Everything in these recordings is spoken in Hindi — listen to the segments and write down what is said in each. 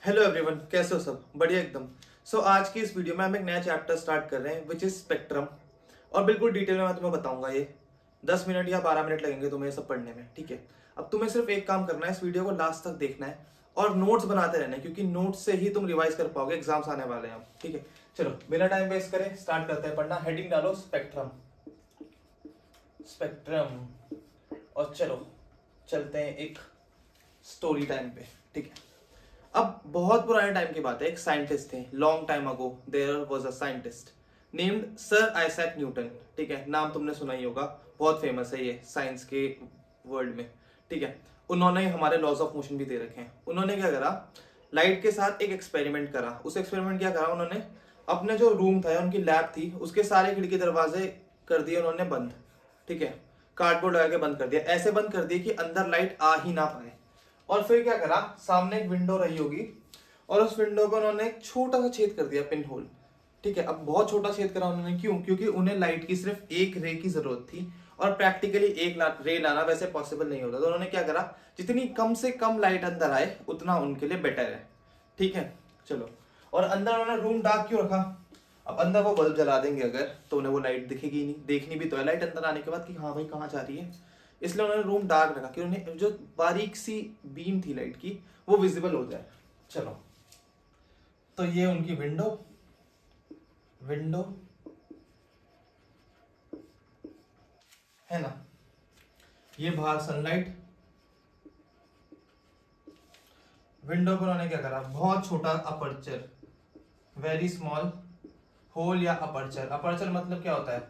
हेलो एवरीवन, कैसे हो सब? बढ़िया एकदम। आज की इस वीडियो में हम एक नया चैप्टर स्टार्ट कर रहे हैं विच इज स्पेक्ट्रम। और बिल्कुल डिटेल में मैं तुम्हें बताऊंगा। ये 10 मिनट या 12 मिनट लगेंगे तुम्हें ये सब पढ़ने में, ठीक है। अब तुम्हें सिर्फ एक काम करना है, इस वीडियो को लास्ट तक देखना है और नोट्स बनाते रहना है, क्योंकि नोट्स से ही तुम रिवाइज कर पाओगे। एग्जाम्स आने वाले हैं, ठीक है। चलो बिना टाइम वेस्ट करें स्टार्ट करते हैं पढ़ना। हेडिंग डालो स्पेक्ट्रम, स्पेक्ट्रम। और चलो चलते हैं एक स्टोरी टाइम पे, ठीक है। अब बहुत पुराने टाइम की बात है, एक साइंटिस्ट थे। Long time ago there was a scientist named sir Isaac Newton, ठीक है। नाम तुमने सुना ही होगा, बहुत फेमस है ये साइंस के वर्ल्ड में, ठीक है। उन्होंने हमारे लॉज ऑफ मोशन भी दे रखे हैं। उन्होंने क्या करा, लाइट के साथ एक एक्सपेरिमेंट करा। उस एक्सपेरिमेंट क्या करा उन्होंने, अपने जो रूम था, उनकी लैब थी, उसके सारे खिड़की दरवाजे कर दिए उन्होंने बंद, ठीक है। कार्डबोर्ड लगा के बंद कर दिया, ऐसे बंद कर दिए कि अंदर लाइट आ ही ना पाए। और फिर क्या करा, सामने एक विंडो रही होगी और उस विंडो को उन्होंने एक छोटा सा छेद कर दिया, पिन होल, ठीक है। अब बहुत छोटा छेद करा उन्होंने, क्यों? क्योंकि उन्हें लाइट की सिर्फ एक रे की जरूरत थी और प्रैक्टिकली एक रे लाना वैसे पॉसिबल नहीं होता। तो उन्होंने क्या करा, जितनी कम से कम लाइट अंदर आए उतना उनके लिए बेटर है, ठीक है। चलो, और अंदर उन्होंने रूम डार्क क्यों रखा? अब अंदर वो बल्ब जला देंगे अगर, तो उन्हें वो लाइट दिखेगी नहीं। देखनी भी तो है लाइट अंदर आने के बाद कि हाँ भाई कहाँ जा रही है। इसलिए उन्होंने रूम डार्क रखा कि उन्हें जो बारीक सी बीम थी लाइट की वो विजिबल हो जाए। चलो, तो ये उनकी विंडो, विंडो है ना, ये बाहर सनलाइट। विंडो पर उन्होंने क्या करा, बहुत छोटा अपर्चर, वेरी स्मॉल होल या अपर्चर। अपर्चर मतलब क्या होता है?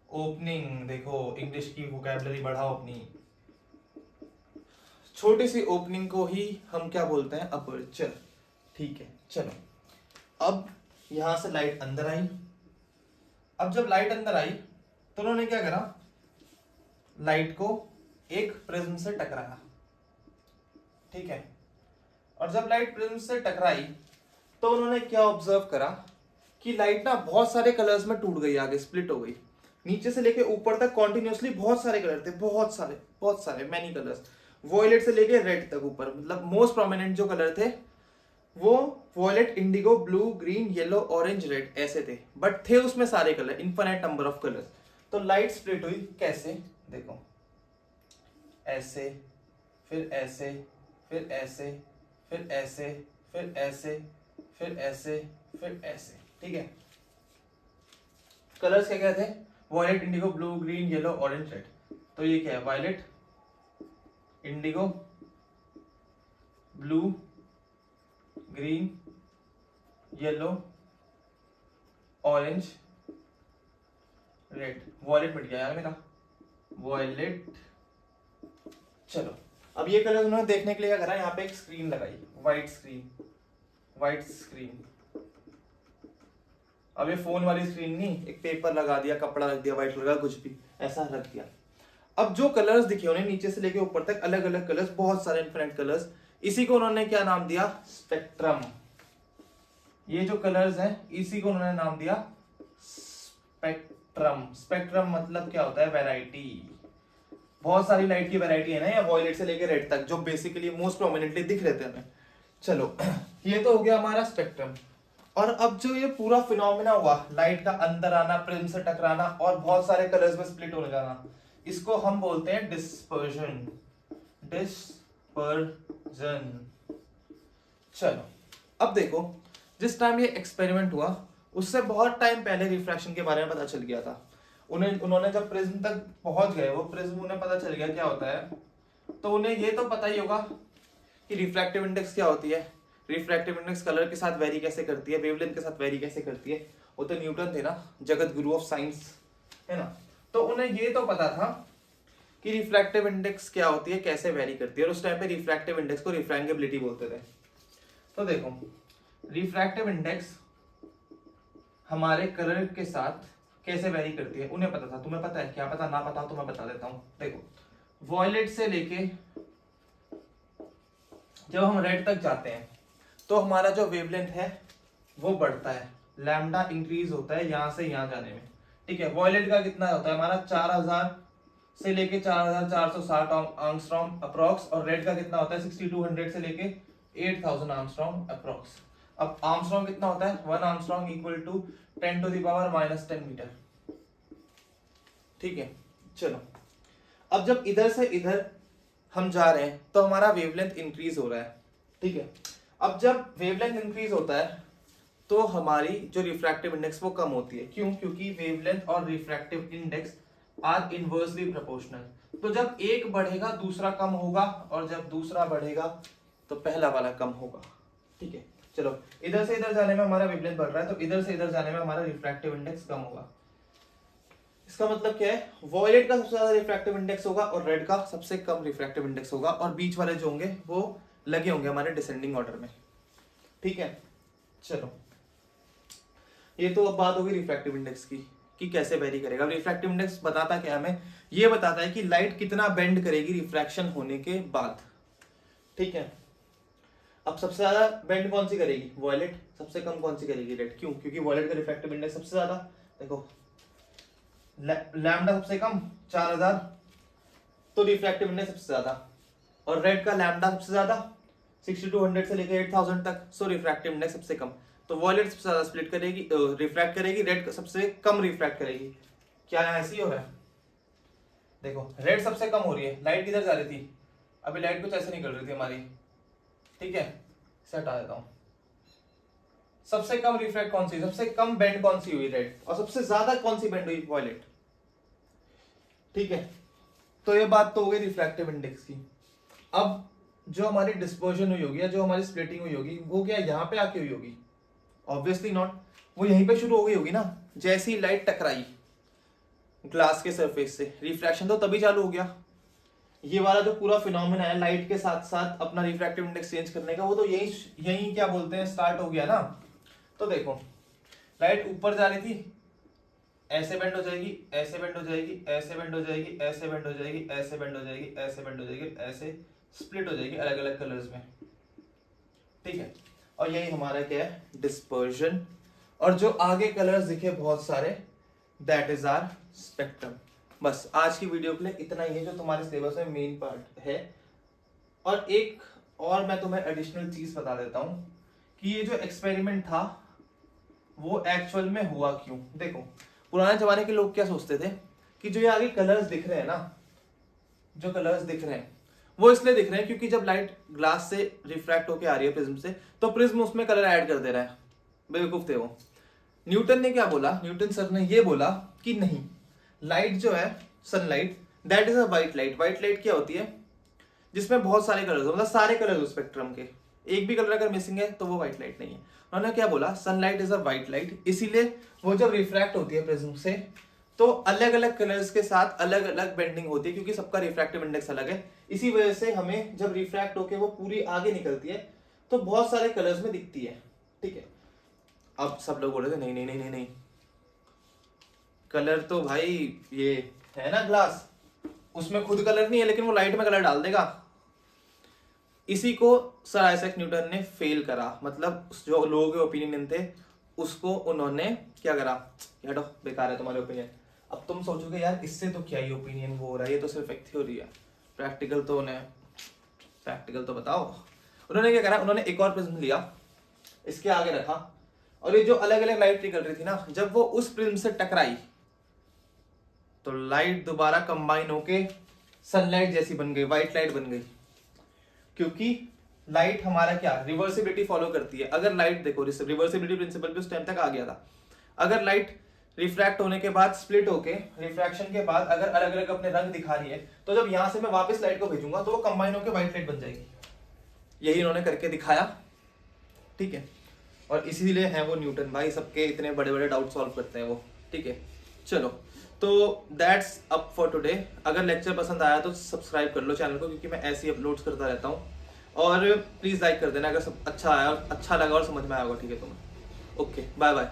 ओपनिंग। देखो इंग्लिश की वोकैबुलरी बढ़ाओ अपनी। छोटी सी ओपनिंग को ही हम क्या बोलते हैं? अपर्चर, ठीक है। चलो, अब यहां से लाइट अंदर आई। अब जब लाइट अंदर आई तो उन्होंने क्या करा, लाइट को एक प्रिज्म से टकराया, ठीक है। और जब लाइट प्रिज्म से टकराई तो उन्होंने क्या ऑब्जर्व करा कि लाइट ना बहुत सारे कलर्स में टूट गई, आगे स्प्लिट हो गई। नीचे से लेके ऊपर तक कॉन्टिन्यूसली बहुत सारे कलर थे, बहुत सारे मैनी कलर्स। वॉयलेट से लेके रेड तक ऊपर, मतलब मोस्ट प्रोमिनेंट जो कलर थे वो violet, indigo, blue, green, yellow, orange, red ऐसे थे। बट थे उसमें सारे colour, infinite number of colours. तो लाइट स्प्लिट हुई कैसे? देखो, ऐसे, फिर ऐसे, फिर ऐसे, फिर ऐसे, फिर ऐसे, फिर ऐसे, फिर ऐसे, ठीक है। कलर्स क्या क्या थे? Violet, indigo, blue, green, yellow, orange, red. तो ये क्या है? Violet, indigo, blue, green, yellow, orange, red. Violet मिट गया यार मेरा, वॉयलेट। चलो, अब ये कलर उन्होंने देखने के लिए क्या करा, यहाँ पे एक स्क्रीन लगाई, व्हाइट स्क्रीन, व्हाइट स्क्रीन। अब ये फोन वाली स्क्रीन नहीं, एक पेपर लगा दिया, कपड़ा रख दिया व्हाइट कलर का, कुछ भी ऐसा रख दिया। अब जो कलर्स दिखे उन्हें नीचे से लेके ऊपर तक, अलग अलग कलर्स, बहुत सारे इन्फिनिट कलर्स, इसी को उन्होंने क्या नाम दिया? स्पेक्ट्रम। ये जो कलर्स हैं इसी को उन्होंने नाम दिया स्पेक्ट्रम। स्पेक्ट्रम मतलब क्या होता है? वैरायटी। बहुत सारी लाइट की वैरायटी है ना, या वॉयलेट से लेकर रेड तक, जो बेसिकली मोस्ट प्रोमिनेंटली दिख रहे थे हमें। चलो, ये तो हो गया हमारा स्पेक्ट्रम। और अब जो ये पूरा फिनोमेना हुआ, लाइट का अंदर आना, प्रिज्म से टकराना और बहुत सारे कलर्स में स्प्लिट होने जाना, इसको हम बोलते हैं डिस्पर्जन। डिस्पर्जन। चलो, अब देखो, जिस टाइम ये एक्सपेरिमेंट हुआ उससे बहुत टाइम पहले रिफ्रैक्शन के बारे में पता चल गया था। उन्होंने जब प्रिज्म तक पहुंच गए, वो प्रिज्म उन्हें पता चल गया क्या होता है। तो उन्हें ये तो पता ही होगा कि रिफ्रैक्टिव इंडेक्स क्या होती है। रिफ्रैक्टिव इंडेक्स कलर के साथ वेरी कैसे करती है, वेवलेंथ के साथ वेरी कैसे करती है। वो तो न्यूटन थे ना, जगत गुरु ऑफ साइंस, है ना। तो उन्हें ये तो पता था कि रिफ्रैक्टिव इंडेक्स क्या होती है, कैसे वेरी करती है। और उस टाइम पे रिफ्रैक्टिव इंडेक्स को रिफ्रैंगेबिलिटी बोलते थे। तो देखो, रिफ्रैक्टिव इंडेक्स हमारे कलर के साथ कैसे वेरी करती है उन्हें पता था। तुम्हें पता है क्या? पता ना पता हो तो मैं बता देता हूं। देखो, वॉयलेट से लेके जब हम रेड तक जाते हैं तो हमारा जो वेवलेंथ है वो बढ़ता है, लैम्डा इंक्रीज होता है यहां से यहां जाने में, ठीक है। वॉयलेट का कितना होता है हमारा? 4000 से लेके 4460 एंगस्ट्रॉम अप्रॉक्स। और रेड का कितना होता है? 6200 से लेके 8000 आर्मस्ट्रॉन्ग अप्रॉक्स। अब आर्मस्ट्रॉन्ग कितना होता है, 1 आर्मस्ट्रॉन्ग इक्वल टू 10⁻⁻10 मीटर। ठीक है, चलो अब जब इधर से इधर हम जा रहे हैं तो हमारा वेवलेंथ इंक्रीज हो रहा है। ठीक है, अब जब वेवलेंथ इंक्रीज होता है तो हमारी जो रिफ्रैक्टिव इंडेक्स वो कम होती है। क्यों? क्योंकि वेवलेंथ और refractive index are inversely proportional. तो जब एक बढ़ेगा दूसरा कम होगा, और जब दूसरा बढ़ेगा तो पहला वाला कम होगा। ठीक है, चलो इधर से इधर जाने में हमारा वेवलेंथ बढ़ रहा है तो इधर से इधर जाने में हमारा रिफ्रैक्टिव इंडेक्स कम होगा। इसका मतलब क्या है, वॉयलेट का सबसे ज्यादा रिफ्रैक्टिव इंडेक्स होगा और रेड का सबसे कम रिफ्रैक्टिव इंडेक्स होगा, और बीच वाले जो होंगे वो लगे होंगे हमारे डिसेंडिंग ऑर्डर में। ठीक है, चलो ये तो अब बात होगी रिफ्रैक्टिव इंडेक्स की कि कैसे वेरी करेगा। रिफ्रैक्टिव इंडेक्स बताता क्या हमें, ये बताता है कि लाइट कितना बेंड करेगी रिफ्रैक्शन होने के बाद। ठीक है, अब सबसे ज्यादा बेंड कौन सी करेगी, वॉयलेट। सबसे कम कौन सी करेगी, रेड। क्यों? क्योंकि वॉयलेट का रिफ्रैक्टिव इंडेक्स सबसे ज्यादा। देखो लैम्डा सबसे कम 4000, तो रिफ्रैक्टिव इंडेक्स सबसे ज्यादा, और रेड का लैम्डा सबसे ज्यादा 6200 से लेकर 8000 तक, सो रिफ्रैक्टिव इंडेक्स सबसे कम। तो वॉयलेट सबसे ज्यादा स्प्लिट करेगी, रिफ्रैक्ट करेगी, रेड सबसे कम रिफ्रैक्ट करेगी। क्या यहाँ ऐसे ही हो रहा है? देखो रेड सबसे कम हो रही है, लाइट किधर जा रही थी, अभी लाइट कुछ ऐसे निकल रही थी हमारी। ठीक है, इसे हटा देता हूं। सबसे कम रिफ्रैक्ट कौन सी, सबसे कम बेंड कौन सी हुई, रेड। और सबसे ज्यादा कौन सी बेंड हुई, वॉयलेट। ठीक है, तो ये बात तो हो गई रिफ्रैक्टिव इंडेक्स की। अब जो हमारी डिस्पर्जन हुई होगी या जो हमारी स्प्लिटिंग हुई होगी वो क्या यहाँ पे आके हुई होगी? ऑब्वियसली नॉट, वो यहीं पे शुरू हो गई होगी ना। जैसी ही लाइट टकराई ग्लास के सरफेस से, रिफ्रैक्शन तो तभी चालू हो गया। ये वाला जो पूरा फिनोमेना है लाइट के साथ साथ अपना रिफ्रैक्टिव इंडेक्स चेंज करने का, वो तो यही क्या बोलते हैं, स्टार्ट हो गया ना। तो देखो लाइट ऊपर जा रही थी, ऐसे बेंड हो जाएगी, ऐसे बेंड हो जाएगी, ऐसे बेंड हो जाएगी, ऐसे बेंड हो जाएगी, ऐसे बेंड हो जाएगी, ऐसे बेंड हो जाएगी, ऐसे स्प्लिट हो जाएगी अलग अलग कलर्स में। ठीक है, और यही हमारा क्या है, डिस्पर्जन। और जो आगे कलर्स दिखे बहुत सारे, दैट इज आर स्पेक्ट्रम। बस आज की वीडियो के लिए इतना ही है जो तुम्हारे सिलेबस में मेन पार्ट है। और एक और मैं तुम्हें एडिशनल चीज बता देता हूं कि ये जो एक्सपेरिमेंट था वो एक्चुअल में हुआ क्यों। देखो पुराने जमाने के लोग क्या सोचते थे कि जो ये आगे कलर्स दिख रहे हैं ना, जो कलर्स दिख रहे हैं वो इसलिए दिख रहे हैं क्योंकि जब लाइट ग्लास से रिफ्रैक्ट होकर आ रही है प्रिज्म से, तो प्रिज्म उसमें कलर ऐड कर दे रहा है। बेवकूफ थे वो। न्यूटन ने क्या बोला, न्यूटन सर ने ये बोला कि नहीं, लाइट जो है sunlight, that is a white light. White light क्या होती है, जिसमें बहुत सारे कलर्स, मतलब सारे कलर्स स्पेक्ट्रम के, एक भी कलर अगर मिसिंग है तो वो व्हाइट लाइट नहीं है। उन्होंने क्या बोला, sunlight is a white light. इसीलिए वो जब रिफ्रैक्ट होती है प्रिज्म से तो अलग अलग कलर्स के साथ अलग अलग बेंडिंग होती है, क्योंकि सबका रिफ्रैक्टिव इंडेक्स अलग है। इसी वजह से हमें जब रिफ्रैक्ट होकर वो पूरी आगे निकलती है तो बहुत सारे कलर्स में दिखती है। ठीक है, अब सब लोग बोल रहे थे नहीं नहीं नहीं नहीं नहीं, कलर तो भाई ये है ना ग्लास, उसमें खुद कलर नहीं है लेकिन वो लाइट में कलर डाल देगा। इसी को सर आइजैक न्यूटन ने फेल करा, मतलब जो लोगों के ओपिनियन थे उसको उन्होंने क्या करा, हटो बेकार है तुम्हारे ओपिनियन। अब तुम सोचोगे यार इससे तो क्या ही ओपिनियन वो हो रहा है, ये तो सिर्फ एक थ्योरी है, प्रैक्टिकल तो उन्हें प्रैक्टिकल तो बताओ। उन्होंने क्या करा, उन्होंने एक और प्रिज्म लिया, इसके आगे रखा, और ये जो अलग अलग लाइट निकल रही थी ना, जब वो उस प्रिज्म से टकराई तो लाइट दोबारा कंबाइन होके सनलाइट जैसी बन गई, व्हाइट लाइट बन गई। क्योंकि लाइट हमारा क्या रिवर्सिबिलिटी फॉलो करती है। अगर लाइट देखो, रिवर्सिबिलिटी प्रिंसिपल भी उस टाइम तक आ गया था। अगर लाइट रिफ्रैक्ट होने के बाद स्प्लिट होके रिफ्रैक्शन के बाद अगर अलग अलग अपने रंग दिखा रही है, तो जब यहां से मैं वापस लाइट को भेजूंगा तो वो कंबाइन होकर व्हाइट लाइट बन जाएगी। यही इन्होंने करके दिखाया। ठीक है, और इसीलिए है वो न्यूटन भाई, सबके इतने बड़े बड़े डाउट सॉल्व करते हैं वो। ठीक है, चलो तो दैट्स अप फॉर टुडे। अगर लेक्चर पसंद आया तो सब्सक्राइब कर लो चैनल को, क्योंकि मैं ऐसे ही अपलोड्स करता रहता हूँ। और प्लीज लाइक कर देना अगर सब अच्छा आया और अच्छा लगा और समझ में आया होगा। ठीक है तुम्हें, ओके बाय बाय।